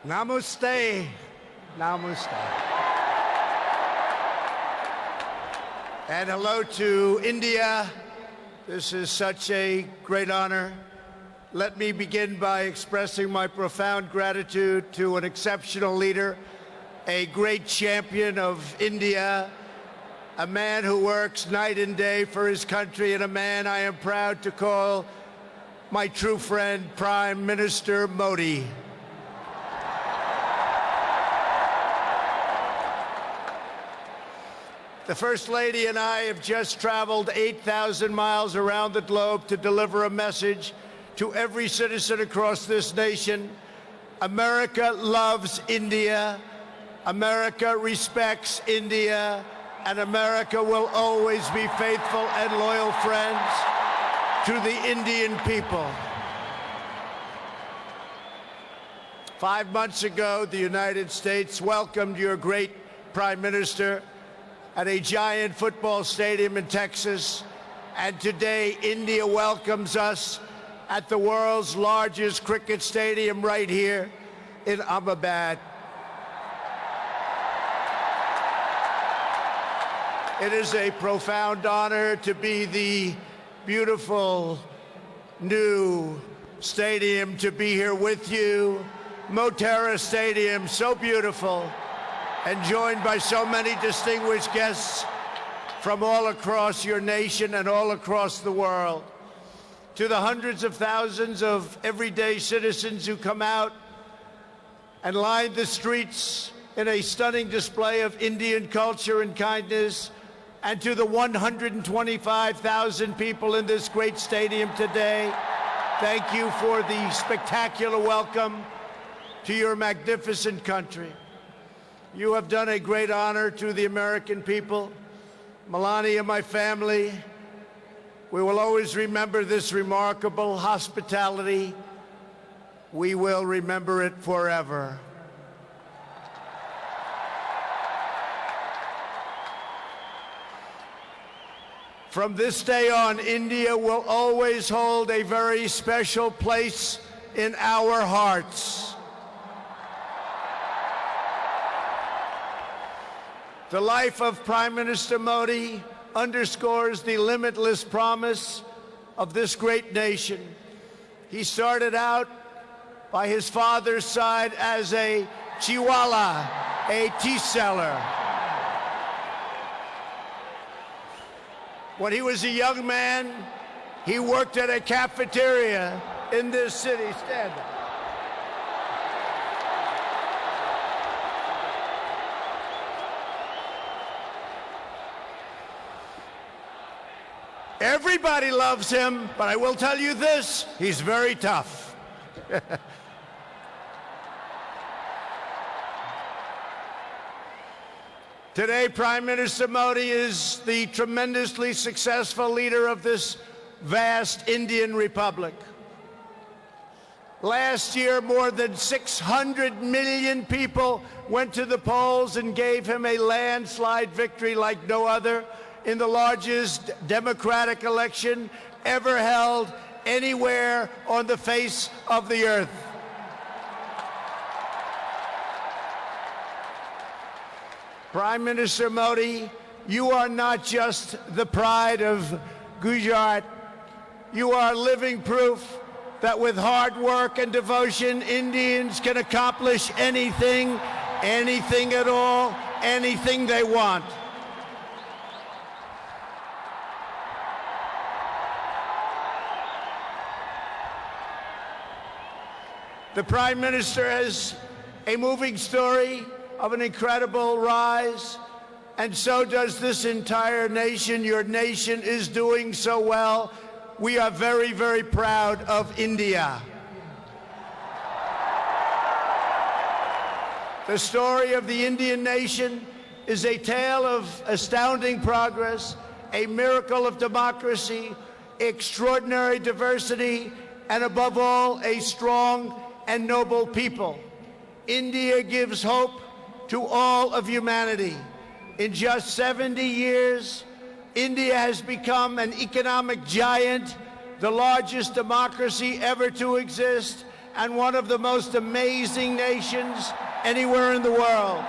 Namaste. Namaste. And hello to India. This is such a great honor. Let me begin by expressing my profound gratitude to an exceptional leader, a great champion of India, a man who works night and day for his country, and a man I am proud to call my true friend, Prime Minister Modi. The First Lady and I have just traveled 8,000 miles around the globe to deliver a message to every citizen across this nation. America loves India, America respects India, and America will always be faithful and loyal friends to the Indian people. 5 months ago, the United States welcomed your great Prime Minister at a giant football stadium in Texas, and today India welcomes us at the world's largest cricket stadium right here in Ahmedabad. It is a profound honor to be the beautiful new stadium, to be here with you. Motera Stadium, so beautiful, and joined by so many distinguished guests from all across your nation and all across the world. To the hundreds of thousands of everyday citizens who come out and line the streets in a stunning display of Indian culture and kindness, and to the 125,000 people in this great stadium today, thank you for the spectacular welcome to your magnificent country. You have done a great honor to the American people. Melania, my family, we will always remember this remarkable hospitality. We will remember it forever. From this day on, India will always hold a very special place in our hearts. The life of Prime Minister Modi underscores the limitless promise of this great nation. He started out by his father's side as a chiwala, a tea seller. When he was a young man, he worked at a cafeteria in this city. Stand up. Everybody loves him, but I will tell you this, he's very tough. Today, Prime Minister Modi is the tremendously successful leader of this vast Indian Republic. Last year, more than 600 million people went to the polls and gave him a landslide victory like no other in the largest democratic election ever held anywhere on the face of the earth. Prime Minister Modi, you are not just the pride of Gujarat. You are living proof that with hard work and devotion, Indians can accomplish anything, anything at all, anything they want. The Prime Minister has a moving story of an incredible rise, and so does this entire nation. Your nation is doing so well. We are very, very proud of India. The story of the Indian nation is a tale of astounding progress, a miracle of democracy, extraordinary diversity, and above all, a strong and noble people. India gives hope to all of humanity. In just 70 years, India has become an economic giant, the largest democracy ever to exist, and one of the most amazing nations anywhere in the world.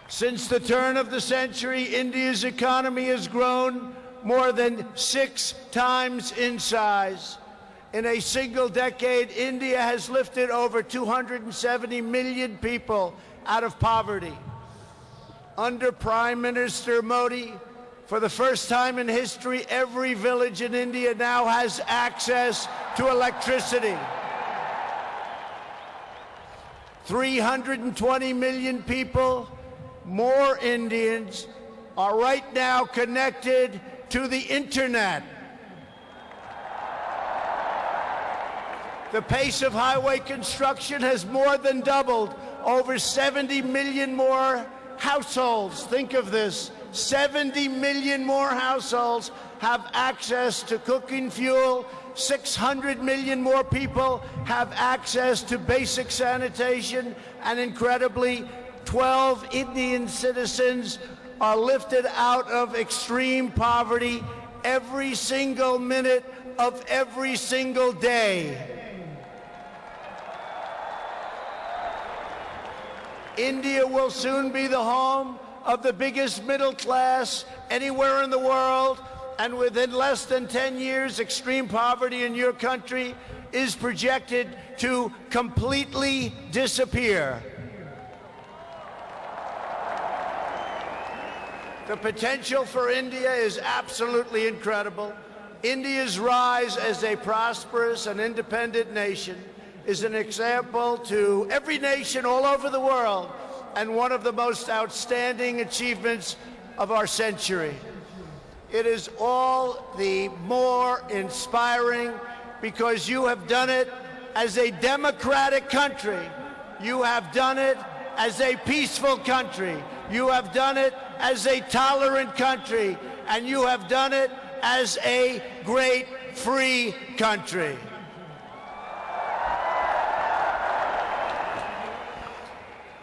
Since the turn of the century, India's economy has grown more than 6 times in size. In a single decade, India has lifted over 270 million people out of poverty. Under Prime Minister Modi, for the first time in history, every village in India now has access to electricity. 320 million people, more Indians, are right now connected to the internet. The pace of highway construction has more than doubled. Over 70 million more households, think of this, 70 million more households have access to cooking fuel. 600 million more people have access to basic sanitation. And incredibly, 12 Indian citizens are lifted out of extreme poverty every single minute of every single day. India will soon be the home of the biggest middle class anywhere in the world, and within less than 10 years, extreme poverty in your country is projected to completely disappear. The potential for India is absolutely incredible. India's rise as a prosperous and independent nation is an example to every nation all over the world, and one of the most outstanding achievements of our century. It is all the more inspiring because you have done it as a democratic country. You have done it as a peaceful country. You have done it as a tolerant country. And you have done it as a great free country.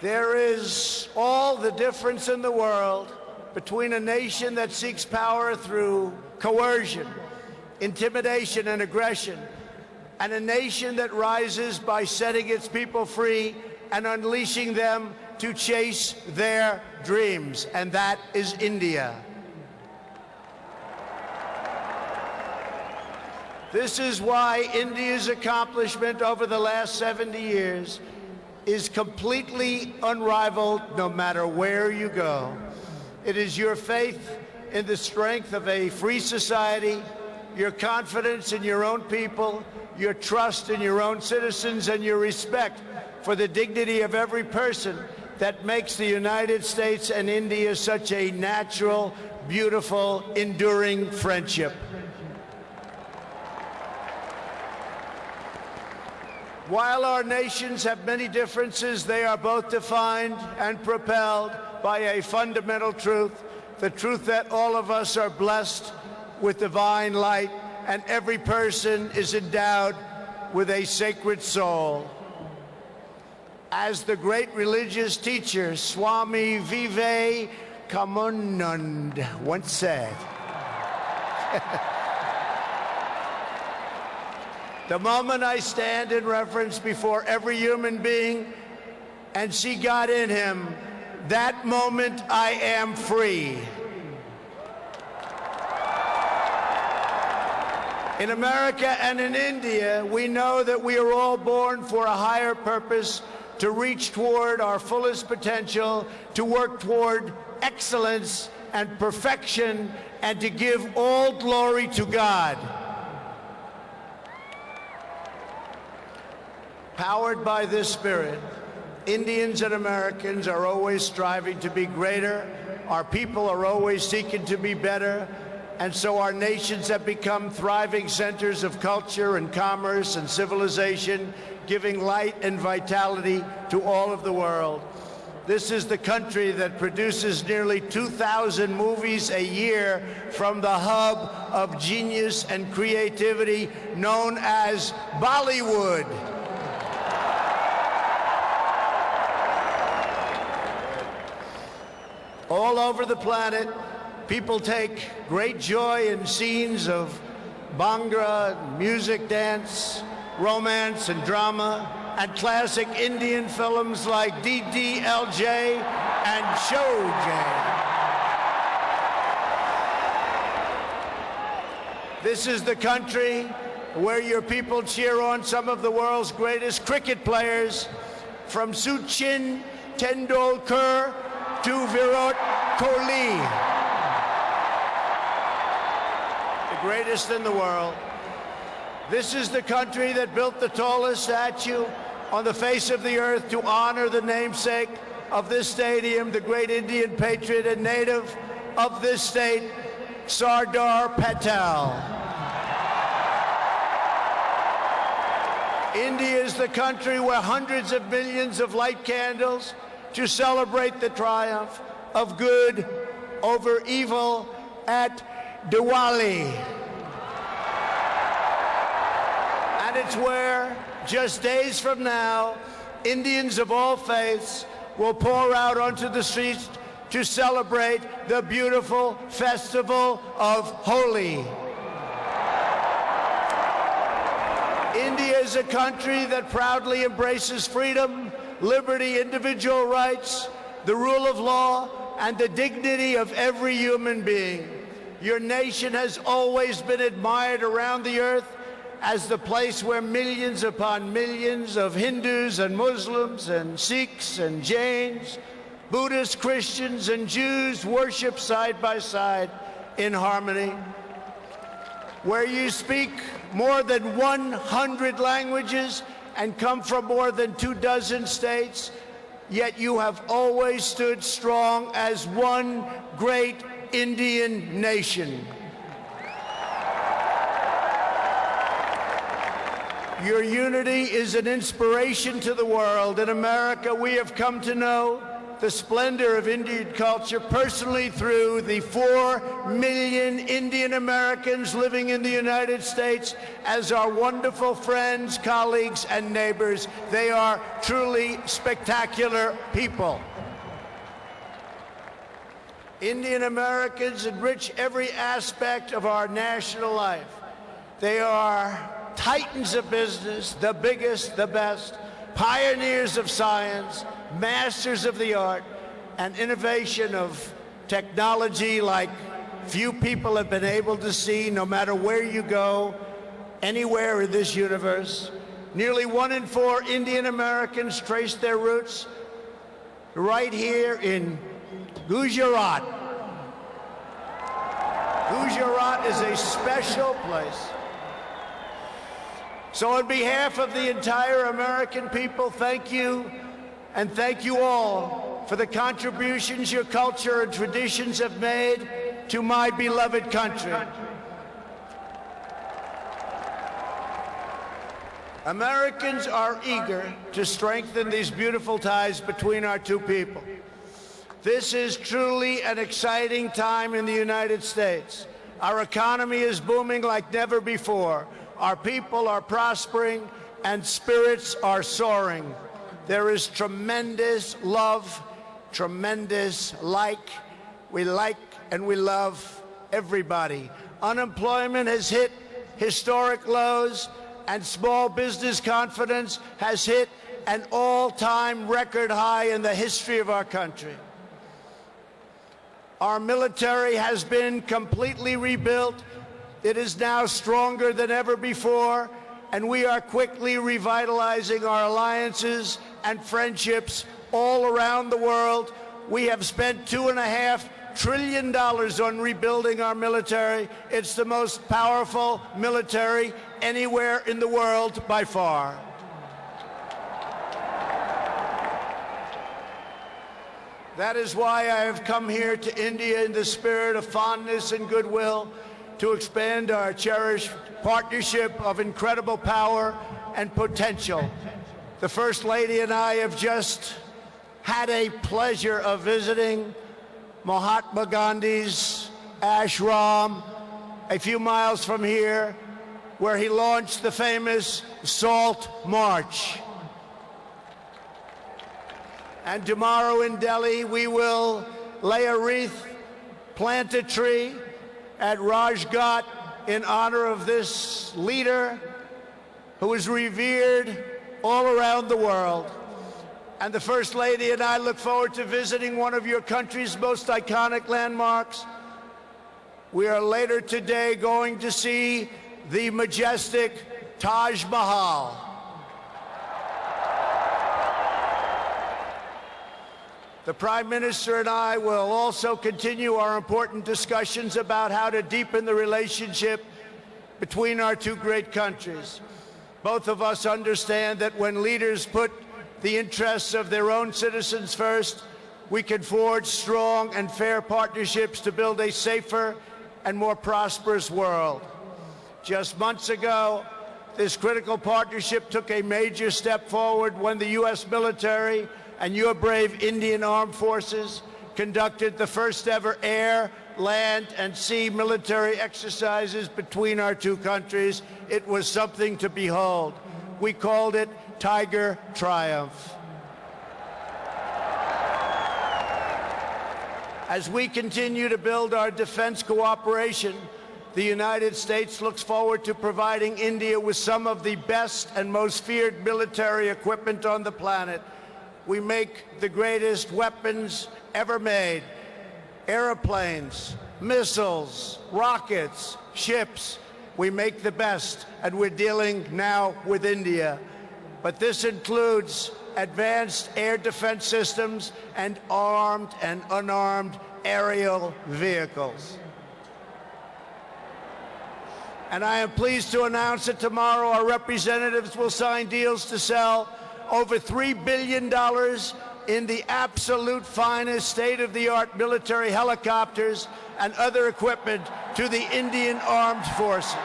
There is all the difference in the world between a nation that seeks power through coercion, intimidation, and aggression, and a nation that rises by setting its people free and unleashing them to chase their dreams, and that is India. This is why India's accomplishment over the last 70 years is completely unrivaled no matter where you go. It is your faith in the strength of a free society, your confidence in your own people, your trust in your own citizens, and your respect for the dignity of every person that makes the United States and India such a natural, beautiful, enduring friendship. While our nations have many differences, they are both defined and propelled by a fundamental truth, the truth that all of us are blessed with divine light and every person is endowed with a sacred soul. As the great religious teacher Swami Vivekananda once said, the moment I stand in reverence before every human being and see God in him, that moment I am free. In America and in India, we know that we are all born for a higher purpose, to reach toward our fullest potential, to work toward excellence and perfection, and to give all glory to God. Powered by this spirit, Indians and Americans are always striving to be greater. Our people are always seeking to be better. And so our nations have become thriving centers of culture and commerce and civilization, giving light and vitality to all of the world. This is the country that produces nearly 2,000 movies a year from the hub of genius and creativity known as Bollywood. All over the planet, people take great joy in scenes of Bhangra, music, dance, romance, and drama, and classic Indian films like DDLJ and Showjay. This is the country where your people cheer on some of the world's greatest cricket players, from Sachin Tendulkar to Virat Kohli, the greatest in the world. This is the country that built the tallest statue on the face of the earth to honor the namesake of this stadium, the great Indian patriot and native of this state, Sardar Patel. India is the country where hundreds of millions of light candles to celebrate the triumph of good over evil at Diwali. And it's where, just days from now, Indians of all faiths will pour out onto the streets to celebrate the beautiful festival of Holi. India is a country that proudly embraces freedom, liberty, individual rights, the rule of law, and the dignity of every human being. Your nation has always been admired around the earth as the place where millions upon millions of Hindus and Muslims and Sikhs and Jains, Buddhists, Christians, and Jews worship side by side in harmony, where you speak more than 100 languages and come from more than 24 states, yet you have always stood strong as one great Indian nation. Your unity is an inspiration to the world. In America, we have come to know the splendor of Indian culture personally through the 4 million Indian Americans living in the United States as our wonderful friends, colleagues, and neighbors. They are truly spectacular people. Indian Americans enrich every aspect of our national life. They are titans of business, the biggest, the best, pioneers of science, masters of the art, and innovation of technology like few people have been able to see, no matter where you go, anywhere in this universe. Nearly 1 in 4 Indian Americans trace their roots right here in Gujarat. Gujarat is a special place. So on behalf of the entire American people, thank you, and thank you all for the contributions your culture and traditions have made to my beloved country. Americans are eager to strengthen these beautiful ties between our two people. This is truly an exciting time in the United States. Our economy is booming like never before. Our people are prospering, and spirits are soaring. There is tremendous love, tremendous We like and we love everybody. Unemployment has hit historic lows, and small business confidence has hit an all-time record high in the history of our country. Our military has been completely rebuilt. It is now stronger than ever before, and we are quickly revitalizing our alliances and friendships all around the world. We have spent $2.5 trillion on rebuilding our military. It's the most powerful military anywhere in the world by far. That is why I have come here to India in the spirit of fondness and goodwill to expand our cherished partnership of incredible power and potential. The First Lady and I have just had a pleasure of visiting Mahatma Gandhi's ashram a few miles from here, where he launched the famous Salt March. And tomorrow in Delhi, we will lay a wreath, plant a tree at Rajghat in honor of this leader who is revered all around the world. And the First Lady and I look forward to visiting one of your country's most iconic landmarks. We are later today going to see the majestic Taj Mahal. The Prime Minister and I will also continue our important discussions about how to deepen the relationship between our two great countries. Both of us understand that when leaders put the interests of their own citizens first, we can forge strong and fair partnerships to build a safer and more prosperous world. Just months ago, this critical partnership took a major step forward when the U.S. military and your brave Indian Armed Forces conducted the first ever air, land, and sea military exercises between our two countries. It was something to behold. We called it Tiger Triumph. As we continue to build our defense cooperation, the United States looks forward to providing India with some of the best and most feared military equipment on the planet. We make the greatest weapons ever made: airplanes, missiles, rockets, ships. We make the best, and we're dealing now with India. But this includes advanced air defense systems and armed and unarmed aerial vehicles. And I am pleased to announce that tomorrow our representatives will sign deals to sell over $3 billion in the absolute finest state-of-the-art military helicopters and other equipment to the Indian Armed Forces.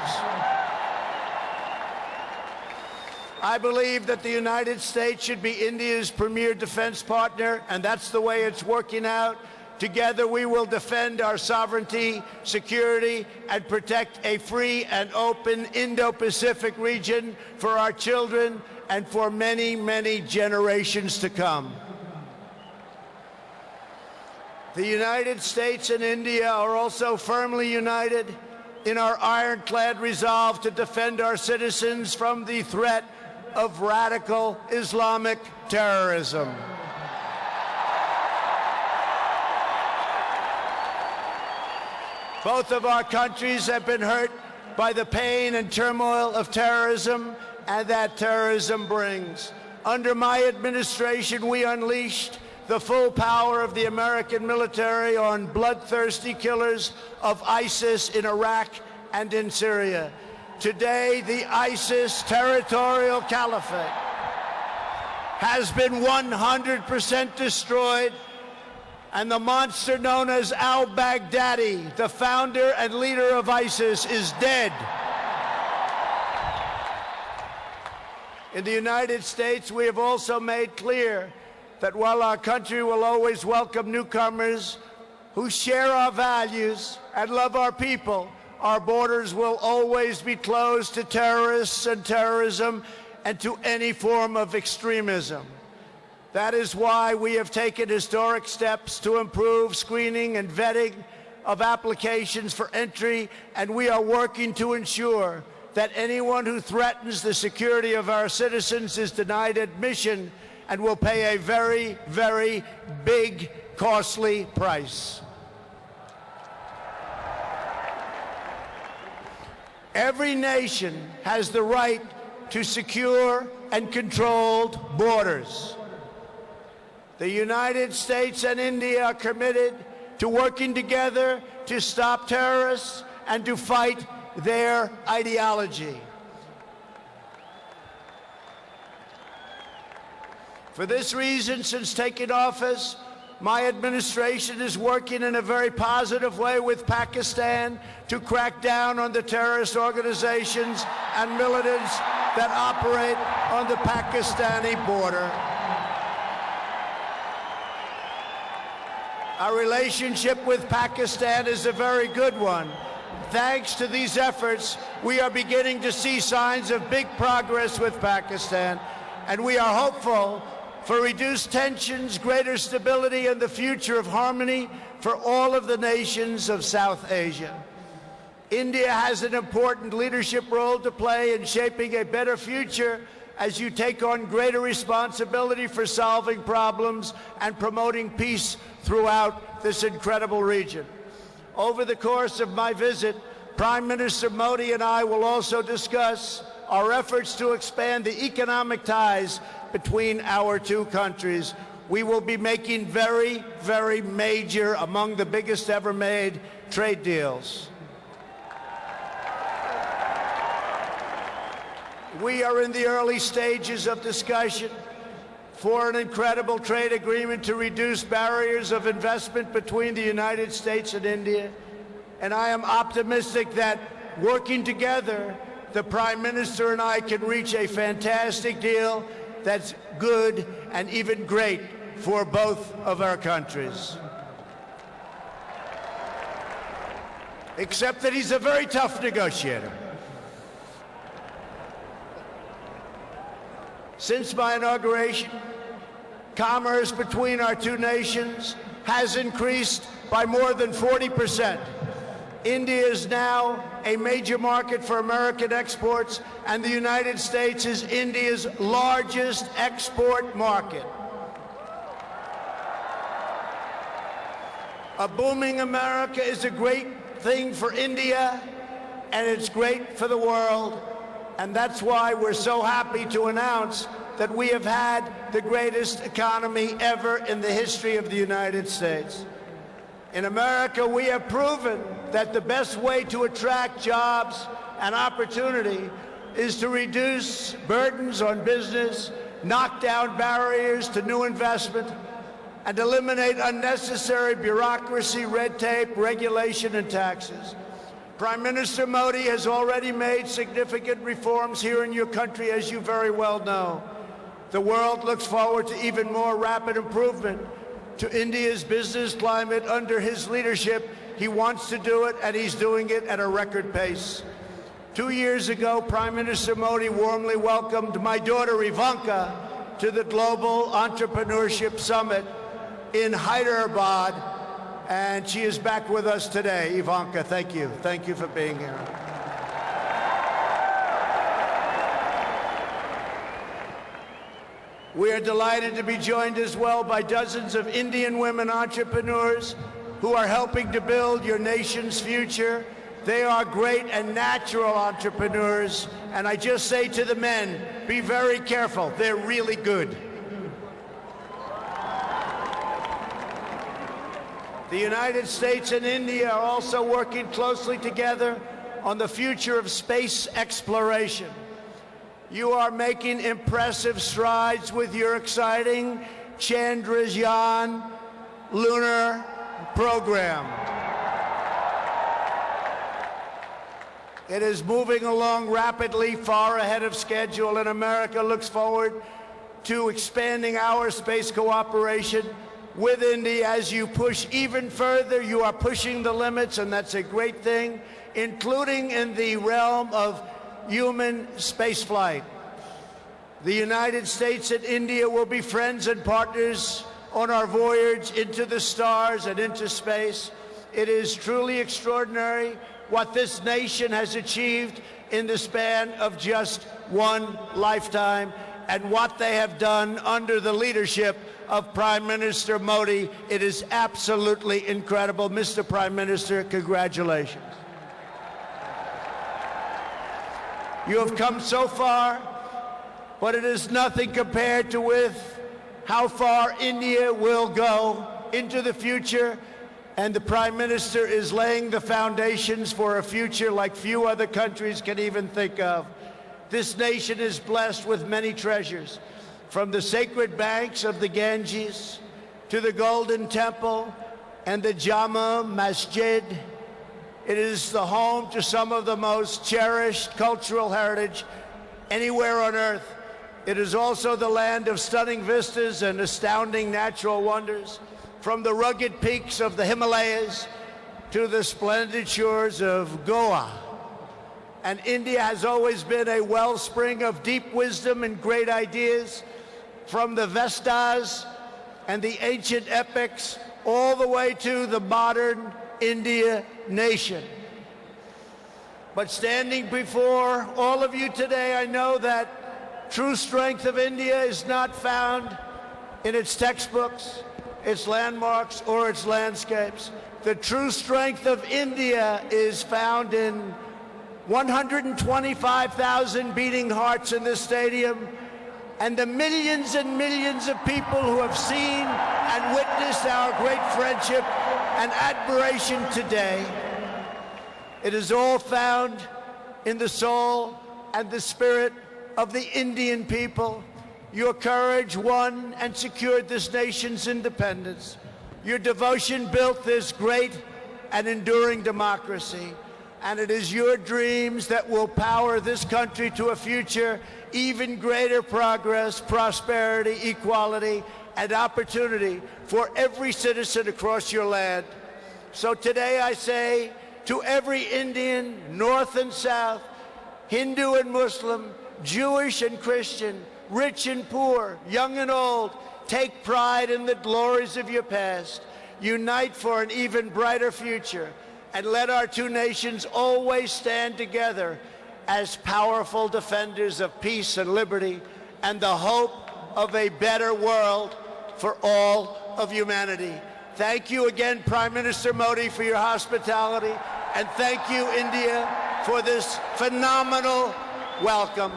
I believe that the United States should be India's premier defense partner, and that's the way it's working out. Together, we will defend our sovereignty, security, and protect a free and open Indo-Pacific region for our children and for many, many generations to come. The United States and India are also firmly united in our ironclad resolve to defend our citizens from the threat of radical Islamic terrorism. Both of our countries have been hurt by the pain and turmoil of terrorism and that terrorism brings. Under my administration, we unleashed the full power of the American military on bloodthirsty killers of ISIS in Iraq and in Syria. Today, the ISIS territorial caliphate has been 100% destroyed, and the monster known as al-Baghdadi, the founder and leader of ISIS, is dead. In the United States, we have also made clear that while our country will always welcome newcomers who share our values and love our people, our borders will always be closed to terrorists and terrorism and to any form of extremism. That is why we have taken historic steps to improve screening and vetting of applications for entry, and we are working to ensure that anyone who threatens the security of our citizens is denied admission and will pay a very, very big, costly price. Every nation has the right to secure and controlled borders. The United States and India are committed to working together to stop terrorists and to fight their ideology. For this reason, since taking office, my administration is working in a very positive way with Pakistan to crack down on the terrorist organizations and militants that operate on the Pakistani border. Our relationship with Pakistan is a very good one. Thanks to these efforts, we are beginning to see signs of big progress with Pakistan, and we are hopeful for reduced tensions, greater stability, and the future of harmony for all of the nations of South Asia. India has an important leadership role to play in shaping a better future as you take on greater responsibility for solving problems and promoting peace throughout this incredible region. Over the course of my visit, Prime Minister Modi and I will also discuss our efforts to expand the economic ties between our two countries. We will be making very, very major, among the biggest ever made, trade deals. We are in the early stages of discussion for an incredible trade agreement to reduce barriers of investment between the United States and India. And I am optimistic that working together, the Prime Minister and I can reach a fantastic deal that's good and even great for both of our countries. Except that he's a very tough negotiator. Since my inauguration, commerce between our two nations has increased by more than 40%. India is now a major market for American exports, and the United States is India's largest export market. A booming America is a great thing for India, and it's great for the world. And that's why we're so happy to announce that we have had the greatest economy ever in the history of the United States. In America, we have proven that the best way to attract jobs and opportunity is to reduce burdens on business, knock down barriers to new investment, and eliminate unnecessary bureaucracy, red tape, regulation, and taxes. Prime Minister Modi has already made significant reforms here in your country, as you very well know. The world looks forward to even more rapid improvement to India's business climate under his leadership. He wants to do it, and he's doing it at a record pace. 2 years ago, Prime Minister Modi warmly welcomed my daughter Ivanka to the Global Entrepreneurship Summit in Hyderabad, and she is back with us today. Ivanka, thank you. Thank you for being here. We are delighted to be joined as well by dozens of Indian women entrepreneurs who are helping to build your nation's future. They are great and natural entrepreneurs, and I just say to the men, be very careful. They're really good. The United States and India are also working closely together on the future of space exploration. You are making impressive strides with your exciting Chandrayaan lunar program. It is moving along rapidly, far ahead of schedule, and America looks forward to expanding our space cooperation with India. As you push even further, you are pushing the limits, and that's a great thing, including in the realm of human spaceflight. The United States and India will be friends and partners on our voyage into the stars and into space. It is truly extraordinary what this nation has achieved in the span of just one lifetime, and what they have done under the leadership of Prime Minister Modi. It is absolutely incredible. Mr. Prime Minister, congratulations. You have come so far, but it is nothing compared to with how far India will go into the future, and the Prime Minister is laying the foundations for a future like few other countries can even think of. This nation is blessed with many treasures, from the sacred banks of the Ganges to the Golden Temple and the Jama Masjid. It is the home to some of the most cherished cultural heritage anywhere on earth. It is also the land of stunning vistas and astounding natural wonders, from the rugged peaks of the Himalayas to the splendid shores of Goa. And India has always been a wellspring of deep wisdom and great ideas, from the Vestas and the ancient epics all the way to the modern India nation. But standing before all of you today, I know that true strength of India is not found in its textbooks, its landmarks, or its landscapes. The true strength of India is found in 125,000 beating hearts in this stadium, and the millions and millions of people who have seen and witnessed our great friendship and admiration today. It is all found in the soul and the spirit of the Indian people. Your courage won and secured this nation's independence. Your devotion built this great and enduring democracy. And it is your dreams that will power this country to a future, even greater progress, prosperity, equality, and opportunity for every citizen across your land. So today I say to every Indian, North and South, Hindu and Muslim, Jewish and Christian, rich and poor, young and old, take pride in the glories of your past. Unite for an even brighter future. And let our two nations always stand together as powerful defenders of peace and liberty and the hope of a better world for all of humanity. Thank you again, Prime Minister Modi, for your hospitality. And thank you, India, for this phenomenal welcome.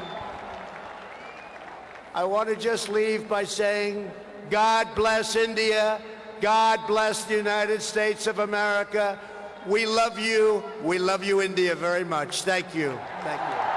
I want to just leave by saying, God bless India. God bless the United States of America. We love you, India, very much. Thank you. Thank you.